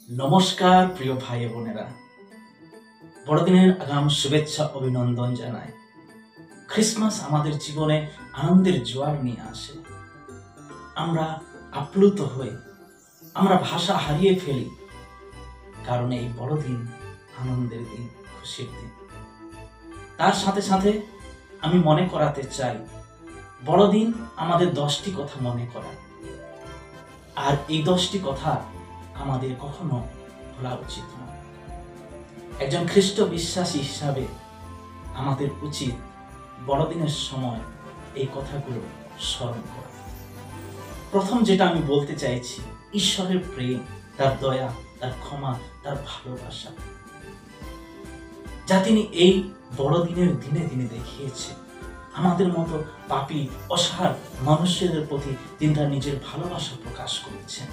নমস্কার প্রিয় ভাই বোনেরা, বড়দিনের আগাম শুভেচ্ছা অভিনন্দন জানাই। ক্রিসমাস আমাদের জীবনে আনন্দের জোয়ার নিয়ে আসে। আমরা আপ্লুত হই, আমরা ভাষা হারিয়ে ফেলি, কারণ এই বড়দিন আনন্দের দিন, খুশির দিন। তার সাথে সাথে আমি মনে করাতে চাই, বড়দিন আমাদের 10টি কথা মনে করায়, আর এই 10টি কথা আমাদের কখনো ভোলা উচিত নয়। একজন খ্রিস্ট বিশ্বাসী হিসাবে আমাদের উচিত বড়দিনের সময় এই কথাগুলো স্মরণ করা। প্রথম যেটা আমি বলতে চাইছি, ঈশ্বরের প্রেম, তার দয়া, তার ক্ষমা, তার ভালোবাসা, যা তিনি এই বড়দিনের দিনে দিনে দেখিয়েছে। আমাদের মতো পাপী অসার মানুষের প্রতি তিনি তার নিজের ভালোবাসা প্রকাশ করেছেন।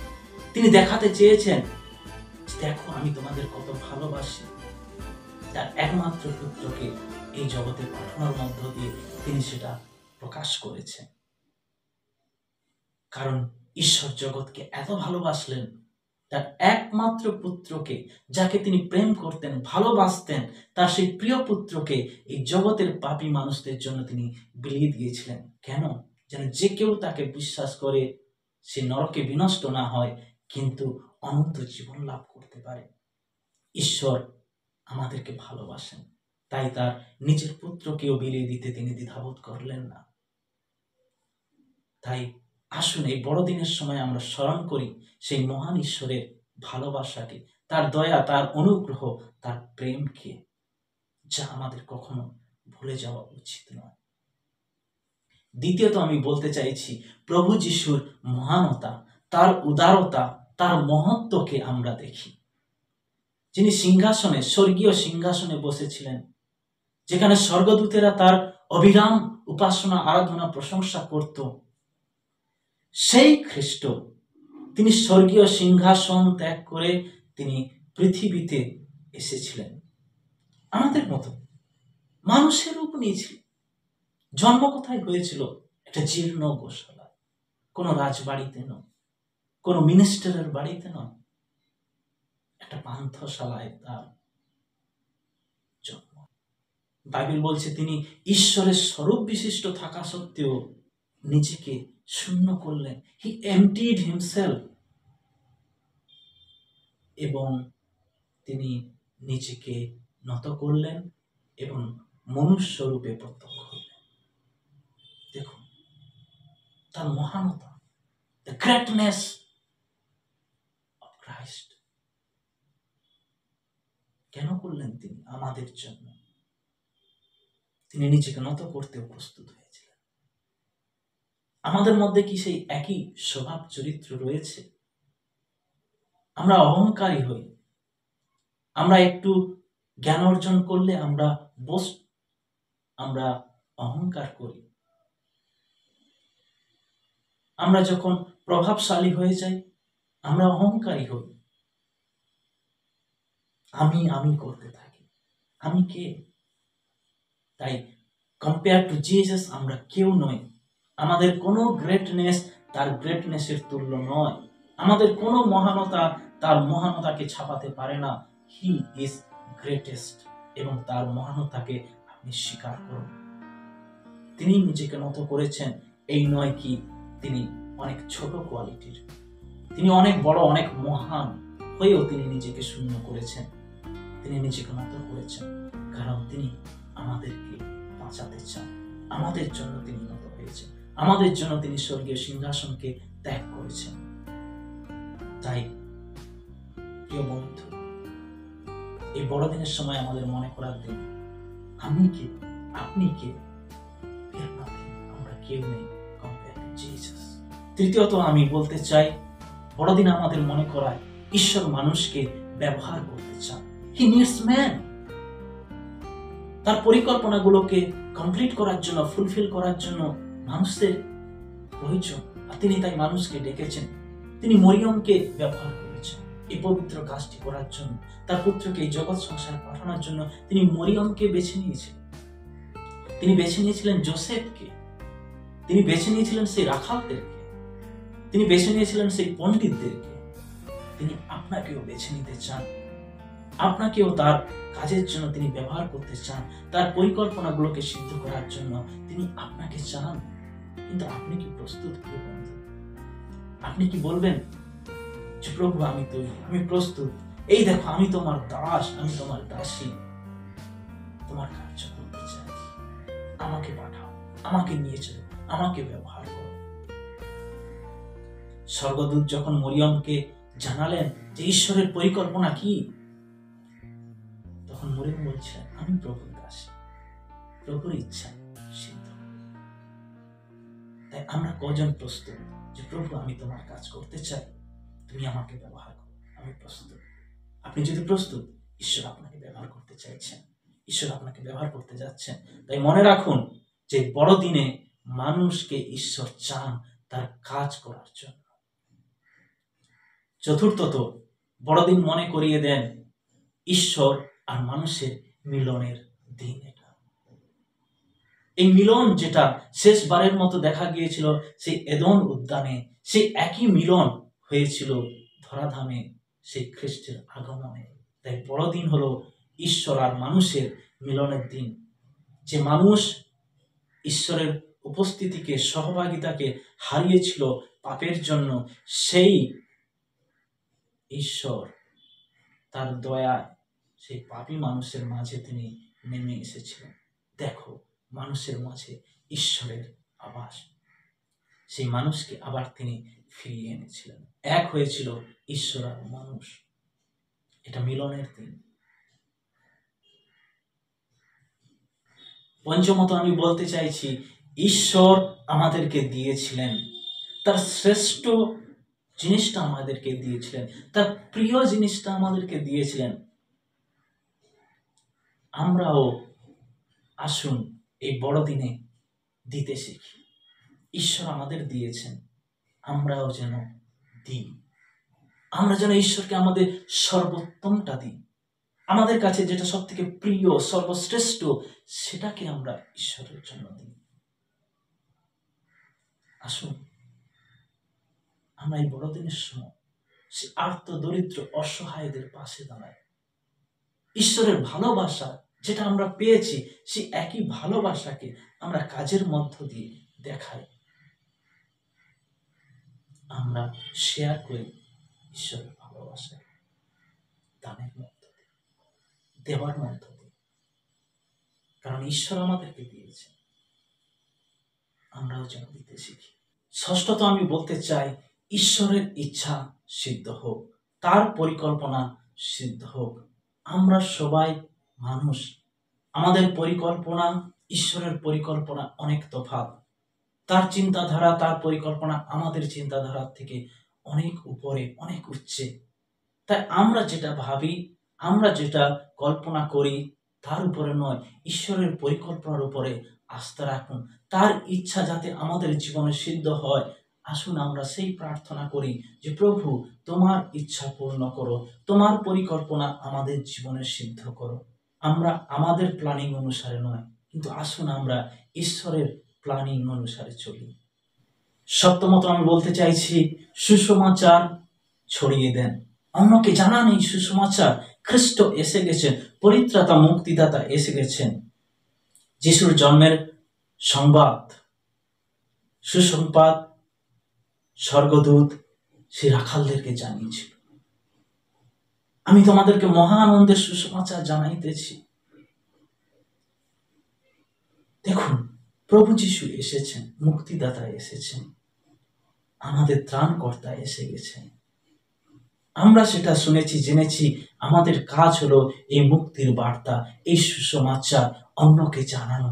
তিনি দেখাতে চেয়েছেন, দেখো আমি তোমাদের কত ভালোবাসি। তার একমাত্র পুত্রকে এই জগতে পাঠানোর মধ্য দিয়ে তিনি সেটা প্রকাশ করেছেন। কারণ ঈশ্বর জগৎকে এত ভালোবাসলেন, তার একমাত্র পুত্রকে, যাকে তিনি প্রেম করতেন, ভালোবাসতেন, তার সেই প্রিয় পুত্রকে এই জগতের পাপী মানুষদের জন্য তিনি বিলিয়ে দিয়েছিলেন। কেন? যেন যে কেউ তাকে বিশ্বাস করে সে নরকে বিনষ্ট না হয়, কিন্তু অনন্ত জীবন লাভ করতে পারে। ঈশ্বর আমাদেরকে ভালোবাসেন, তাই তার নিজের পুত্রকেও বিলিয়ে দিতে তিনি দ্বিধাবোধ করলেন না। তাই আসুন এই বড়দিনের সময় আমরা স্মরণ করি সেই মহান ঈশ্বরের ভালোবাসাকে, তার দয়া, তার অনুগ্রহ, তার প্রেমকে, যা আমাদের কখনো ভুলে যাওয়া উচিত নয়। দ্বিতীয়ত আমি বলতে চাইছি, প্রভু যিশুর মহানতা, তার উদারতা, তার মহত্বকে আমরা দেখি। যিনি সিংহাসনে, স্বর্গীয় সিংহাসনে বসেছিলেন, যেখানে স্বর্গদূতেরা তার অবিরাম উপাসনা, আরাধনা, প্রশংসা করত, সেই খ্রিস্ট তিনি স্বর্গীয় সিংহাসন ত্যাগ করে তিনি পৃথিবীতে এসেছিলেন। আমাদের মতো মানুষের রূপ নিয়েছিলেন। জন্ম কোথায় হয়েছিল? একটা জীর্ণ গোশালা, কোনো রাজবাড়িতে নয়, কোনো মিনিস্টারের বাড়িতে নয়, একটা পান্থশালায় তার জন্ম। বাইবেল বলছে তিনি ঈশ্বরের স্বরূপ বিশিষ্ট থাকা সত্ত্বেও নিজেকে শূন্য করলেন। হি এমপ্টিড হিমসেলফ, এবং তিনি নিজেকে নত করলেন এবং মনুষ্য রূপে প্রত্যক্ষ হলেন। দেখুন তার মহানতা, দ্য গ্রেটনেস অফ ক্রাইস্ট। কেন করলেন তিনি? আমাদের জন্য। তিনি নিজেকে নত করতেও প্রস্তুত হয়েছিলেন। আমাদের মধ্যে কি সেই একই স্বভাব চরিত্র রয়েছে? আমরা অহংকারী হই, আমরা একটু জ্ঞান অর্জন করলে আমরা অহংকার করি। আমরা যখন প্রভাবশালী হয়ে যাই, আমরা অহংকারী হই, আমি করতে থাকি। আমি কে? তাই কম্পেয়ার টু জিসাস আমরা কেউ নই। আমাদের কোনো গ্রেটনেস তার গ্রেটনেসের তুল্য নয়। আমাদের কোনো মহানতা তার মহানতাকে ছাপাতে পারে না। হি ইজ গ্রেটেস্ট, এবং তার মহানতাকে আপনি স্বীকার করুন। তিনি নিজেকে নত করেছেন, এই নয় কি তিনি অনেক ছোট কোয়ালিটির, তিনি অনেক বড়, অনেক মহান হয়েও তিনি নিজেকে শূন্য করেছেন। তিনি নিজেকে নত করেছেন কারণ তিনি আমাদেরকে বাঁচাতে চান। আমাদের জন্য তিনি নত হয়েছেন, আমাদের জন্য তিনি স্বর্গীয় সিংহাসনকে ত্যাগ করেছেন। তাই প্রিয় বন্ধু, এই বড়দিনের সময় আমাদের মনে করার দিন, আমি কে, আপনি কে? আমরা কেউ নেই কম্পেয়ার টু জিসাস। তৃতীয়ত আমি বলতে চাই, বড়দিন আমাদের মনে করায় ঈশ্বর মানুষকে ব্যবহার করতে চান। হি নিডস ম্যান। তার পরিকল্পনাগুলোকে কমপ্লিট করার জন্য, ফুলফিল করার জন্য মানুষের প্রয়োজন, আর তিনি তাই মানুষকে ডেকেছেন। তিনি মরিয়মকে ব্যবহার করেছেন এই পবিত্র কাজটি করার জন্য। তার পুত্রকে এই জগৎ সংসারে পাঠানোর জন্য তিনি মরিয়মকে বেছে নিয়েছিলেন। তিনি বেছে নিয়েছিলেন যোসেফকে, তিনি বেছে নিয়েছিলেন সেই রাখালদেরকে, তিনি বেছে নিয়েছিলেন সেই পণ্ডিতদেরকে, তিনি আপনাকেও বেছে নিতে চান, আপনাকেও তার কাজের জন্য তিনি ব্যবহার করতে চান, তার পরিকল্পনাগুলোকে সিদ্ধ করার জন্য তিনি আপনাকে চান। কিন্তু আপনি কি প্রস্তুত প্রিয় বন্ধু? আপনি কি বলবেন যে প্রভু আমি তৈরি, আমি প্রস্তুত, এই দেখো আমি তোমার দাস, আমি তোমার দাসী, তোমার কার্য করতে চাই, আমাকে পাঠাও, আমাকে নিয়ে চলো, আমাকে ব্যবহার করো। স্বর্গদূত যখন মরিয়মকে জানালেন যে ঈশ্বরের পরিকল্পনা কি, তখন মরিয়ম বলছিলেন আমি প্রভুর দাসী, প্রভুর ইচ্ছা সিদ্ধ। তাই আমরা কজন প্রস্তুত যে প্রভু আমি তোমার কাজ করতে চাই, তুমি আমাকে ব্যবহার করো, আমি প্রস্তুত। আপনি যদি প্রস্তুত, ঈশ্বর আপনাকে ব্যবহার করতে চাইছেন, ঈশ্বর আপনাকে ব্যবহার করতে যাচ্ছেন। তাই মনে রাখুন যে বড়দিনে মানুষকে ঈশ্বর চান তার কাজ করার জন্য। চতুর্থত, বড়দিন মনে করিয়ে দেন ঈশ্বর আর মানুষের মিলনের দিন। এটা এই মিলন যেটা শেষবারের মতো দেখা গিয়েছিল সেই এদেন উদ্যানে, সেই একই মিলন হয়েছিল ধরাধামে সেই খ্রিস্টের আগমনে। তাই বড়দিন হলো ঈশ্বর আর মানুষের মিলনের দিন। যে মানুষ ঈশ্বরের উপস্থিতিকে, সহভাগিতাকে হারিয়েছিল পাপের জন্য, সেই ঈশ্বর তার দয়ায় সেই পাপী মানুষের মাঝে তিনি নেমে এসেছিলেন। দেখো মানুষের মাঝে ঈশ্বরের আবাস, সেই মানুষকে আবার তিনি ফিরিয়ে এনেছিলেন। এক হয়েছিল ঈশ্বর আর মানুষ। এটা মিলনের দিন। পঞ্চমত আমি বলতে চাইছি, ঈশ্বর আমাদেরকে দিয়েছিলেন তার শ্রেষ্ঠ জিনিসটা, আমাদেরকে দিয়েছিলেন তার প্রিয় জিনিসটা, আমাদেরকে দিয়েছিলেন। আমরাও আসুন এই বড়দিনে দিতে শিখি। ঈশ্বর আমাদের দিয়েছেন, আমরাও যেন দিই। আমরা যেন ঈশ্বরকে আমাদের সর্বোত্তমটা দিই, আমাদের কাছে যেটা সব থেকে প্রিয়, সর্বশ্রেষ্ঠ, সেটাকে আমরা ঈশ্বরের জন্য দিই। আসুন আমরা এই বড়দিনের সময় সে আর্ত দরিদ্র অসহায়দের পাশে দাঁড়াই। ঈশ্বরের ভালোবাসা যেটা আমরা পেয়েছি, সেই একই ভালোবাসাকে আমরা কাজের মধ্য দিয়ে দেখাই। আমরা শেয়ার করি ঈশ্বরের ভালোবাসা দানের মধ্য দিয়ে, দেওয়ার মধ্য দিয়ে। কারণ ঈশ্বর আমাদেরকে দিয়েছে, আমরাও যেন দিতে শিখি। ষষ্ঠত আমি বলতে চাই, ঈশ্বরের ইচ্ছা সিদ্ধ হোক, তার পরিকল্পনা সিদ্ধ হোক। আমরা সবাই মানুষ, আমাদের পরিকল্পনা ঈশ্বরের পরিকল্পনা অনেক তফাৎ। তার চিন্তাধারা, তার পরিকল্পনা আমাদের চিন্তাধারার থেকে অনেক উপরে, অনেক উচ্চে। তাই আমরা যেটা ভাবি, আমরা যেটা কল্পনা করি, তার উপরে নয়, ঈশ্বরের পরিকল্পনার উপরে আস্থা রাখুন। তার ইচ্ছা যাতে আমাদের জীবনে সিদ্ধ হয়, আসুন আমরা সেই প্রার্থনা করি যে প্রভু তোমার ইচ্ছা পূর্ণ করো, তোমার পরিকল্পনা আমাদের জীবনে সিদ্ধ করো। আমরা আমাদের প্ল্যানিং অনুসারে নয়, কিন্তু আসুন আমরা ঈশ্বরের প্ল্যানিং অনুসারে চলি। সপ্তমত আমি বলতে চাইছি, সুসমাচার ছড়িয়ে দেন, অন্যকে জানান এই সুসমাচার। খ্রিস্ট এসে গেছেন, পরিত্রাতা মুক্তিদাতা এসে গেছেন। যিশুর জন্মের সংবাদ, সুসংবাদ স্বর্গদূত সেই রাখালদেরকে জানিয়েছিল। আমি তোমাদেরকে মহা আনন্দের সুসমাচার জানাইতেছি। দেখুন প্রভু যিশু এসেছেন, মুক্তিদাতা এসেছেন, আমাদের ত্রাণকর্তা এসে গেছেন। আমরা সেটা শুনেছি, জেনেছি। আমাদের কাজ হলো এই মুক্তির বার্তা, এই সুসমাচার অন্যকে জানানো।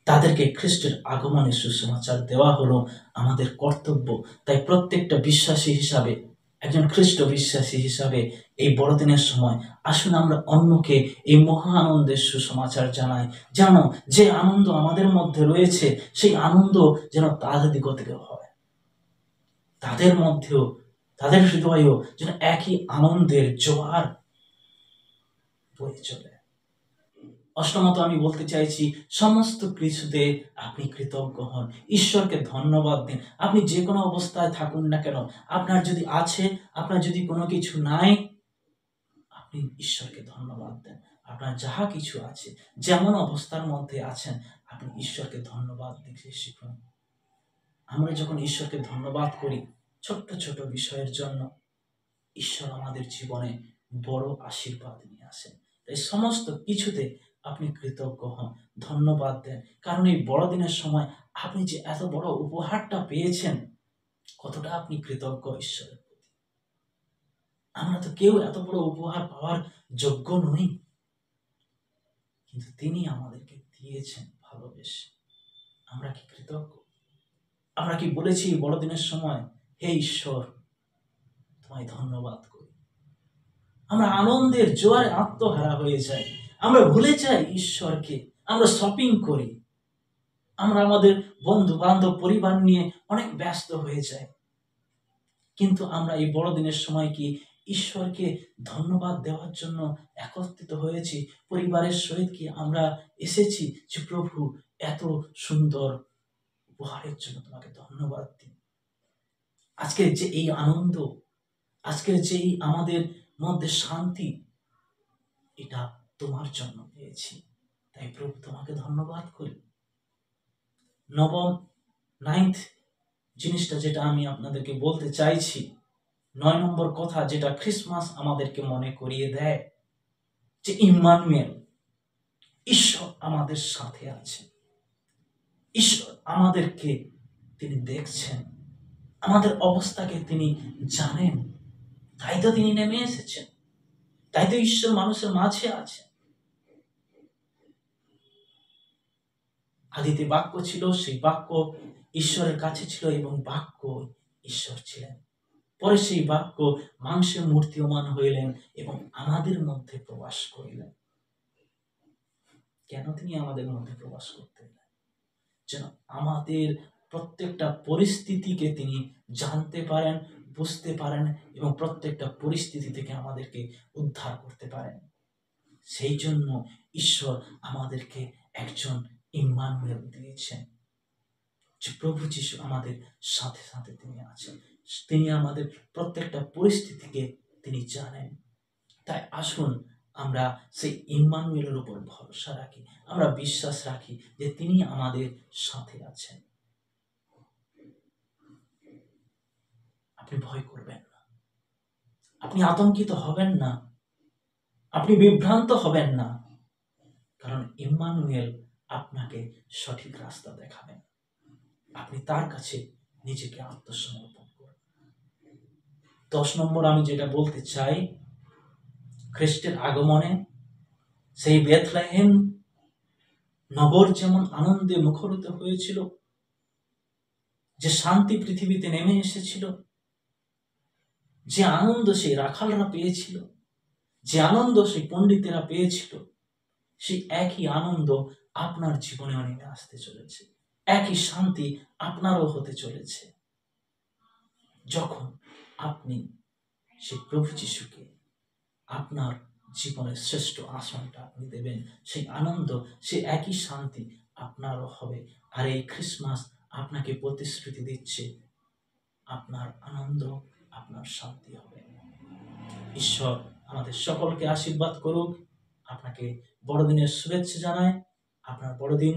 তাদেরকে খ্রিস্টের আগমনের সুসমাচার দেওয়া হলো আমাদের কর্তব্য। তাই প্রত্যেকটা বিশ্বাসী হিসাবে, একজন খ্রিস্ট বিশ্বাসী হিসাবে এই বড়দিনের সময় আসুন আমরা অন্যকে এই মহা আনন্দের সুসমাচার জানাই। যেন যে আনন্দ আমাদের মধ্যে রয়েছে, সেই আনন্দ যেন তাদের দিক থেকে হয়, তাদের মধ্যেও, তাদের হৃদয়েও যেন একই আনন্দের জোয়ার বয়ে চলে। অষ্টমত আমি বলতে চাইছি, সমস্ত কিছুতে আপনি কৃতজ্ঞ হন, ঈশ্বরকে ধন্যবাদ দিন। আপনি যে কোনো অবস্থায় থাকুন না কেন, আপনার যদি আছে, আপনার যদি কোনো কিছু নাই, আপনি ঈশ্বরকে ধন্যবাদ দেন। আপনার যাহা কিছু আছে, যেমন অবস্থার মধ্যে আছেন, আপনি ঈশ্বরকে ধন্যবাদ দিতে শিখুন। আমরা যখন ঈশ্বরকে ধন্যবাদ করি ছোট্ট ছোট বিষয়ের জন্য, ঈশ্বর আমাদের জীবনে বড় আশীর্বাদ নিয়ে আসেন। তাই সমস্ত কিছুতে আপনি কৃতজ্ঞ হন, ধন্যবাদ দেন। কারণ এই বড়দিনের সময় আপনি যে এত বড় উপহারটা পেয়েছেন, কতটা আপনি কৃতজ্ঞ ঈশ্বরের প্রতি। আমরা তো কেউ এত বড় উপহার পাওয়ার যোগ্য নই, কিন্তু তিনি আমাদেরকে দিয়েছেন ভালোবেসে। আমরা কি কৃতজ্ঞ? আমরা কি বলেছি বড়দিনের সময়, হে ঈশ্বর, তোমায় ধন্যবাদ করি? আমরা আনন্দের জোয়ারে আত্মহারা হয়ে যাই, আমরা ভুলে যাই ঈশ্বরকে, আমরা শপিং করি, আমরা আমাদের বন্ধু বান্ধব পরিবার নিয়ে অনেক ব্যস্ত হয়ে যাই। কিন্তু আমরা এই বড়দিনের সময় কি ঈশ্বরকে ধন্যবাদ দেওয়ার জন্য একত্রিত হয়েছি? পরিবারের সহিত কি আমরা এসেছি যে প্রভু, এত সুন্দর উপহারের জন্য তোমাকে ধন্যবাদ দিই। আজকের যে এই আনন্দ, আজকের যে এই আমাদের মধ্যে শান্তি, এটা তোমার জন্য পেয়েছি, তাই প্রভু তোমাকে ধন্যবাদ করি। নবম, নাইন্থ জিনিসটা যেটা আমি আপনাদেরকে বলতে চাইছি, 9 নম্বর কথা যেটা খ্রিসমাস আমাদেরকে মনে করিয়ে দেয়, যে ইম্মানুয়েল, ঈশ্বর আমাদের সাথে আছে। ঈশ্বর আমাদেরকে তিনি দেখছেন, আমাদের অবস্থাকে তিনি জানেন, তাই তো তিনি নেমে এসেছেন, তাই তো ঈশ্বর মানুষের মাঝে আছে। আদিতে বাক্য ছিল, সেই বাক্য ঈশ্বরের কাছে ছিল এবং বাক্য ঈশ্বর ছিলেন। পরে সেই বাক্য মাংসে মূর্তিমান হইলেন এবং আমাদের মধ্যে প্রবাস করিলেন। কেন তিনি আমাদের মধ্যে প্রবাস করতে এলেন? যেন আমাদের প্রত্যেকটা পরিস্থিতিকে তিনি জানতে পারেন, বুঝতে পারেন এবং প্রত্যেকটা পরিস্থিতি থেকে আমাদেরকে উদ্ধার করতে পারেন। সেই জন্য ঈশ্বর আমাদেরকে একজন ইম্মানুয়েল দিয়েছেন, যে প্রভু যিশু আমাদের সাথে সাথে তিনি আছেন। তিনি আমাদের প্রত্যেকটা পরিস্থিতিকে তিনি জানেন। তাই আসুন আমরা সেই ইম্মানুয়েলের উপর ভরসা রাখি, আমরা বিশ্বাস রাখি যে তিনি আমাদের সাথে আছেন। আপনি ভয় করবেন না, আপনি আতঙ্কিত হবেন না, আপনি বিভ্রান্ত হবেন না, কারণ ইম্মানুয়েল আপনাকে সঠিক রাস্তা দেখাবেন। আপনি তার কাছে নিজেকে আত্মসমর্পণ করুন। 10 নম্বর আমি যেটা বলতে চাই, খ্রিস্টের আগমনে সেই বেথলেহেম নগর যেমন আনন্দে মুখরিত হয়েছিল, যে শান্তি পৃথিবীতে নেমে এসেছিল, যে আনন্দ সেই রাখালরা পেয়েছিল, যে আনন্দ সেই পণ্ডিতেরা পেয়েছিল, সেই একই আনন্দ আপনার জীবনেও নেমে আসতে চলেছে, একই শান্তি আপনারও হতে চলেছে যখন আপনি সেই প্রভু যিশুকে আপনার জীবনের শ্রেষ্ঠ আসনটা আপনি দেবেন। সেই আনন্দ, সেই একই শান্তি আপনারও হবে। আর এই খ্রিসমাস আপনাকে প্রতিশ্রুতি দিচ্ছে, আপনার আনন্দ, আপনার শান্তি হবে। ঈশ্বর আমাদের সকলকে আশীর্বাদ করুক। আপনাকে বড়দিনের শুভেচ্ছা জানাই। আপনার বড়দিন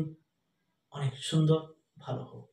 অনেক সুন্দর, ভালো হোক।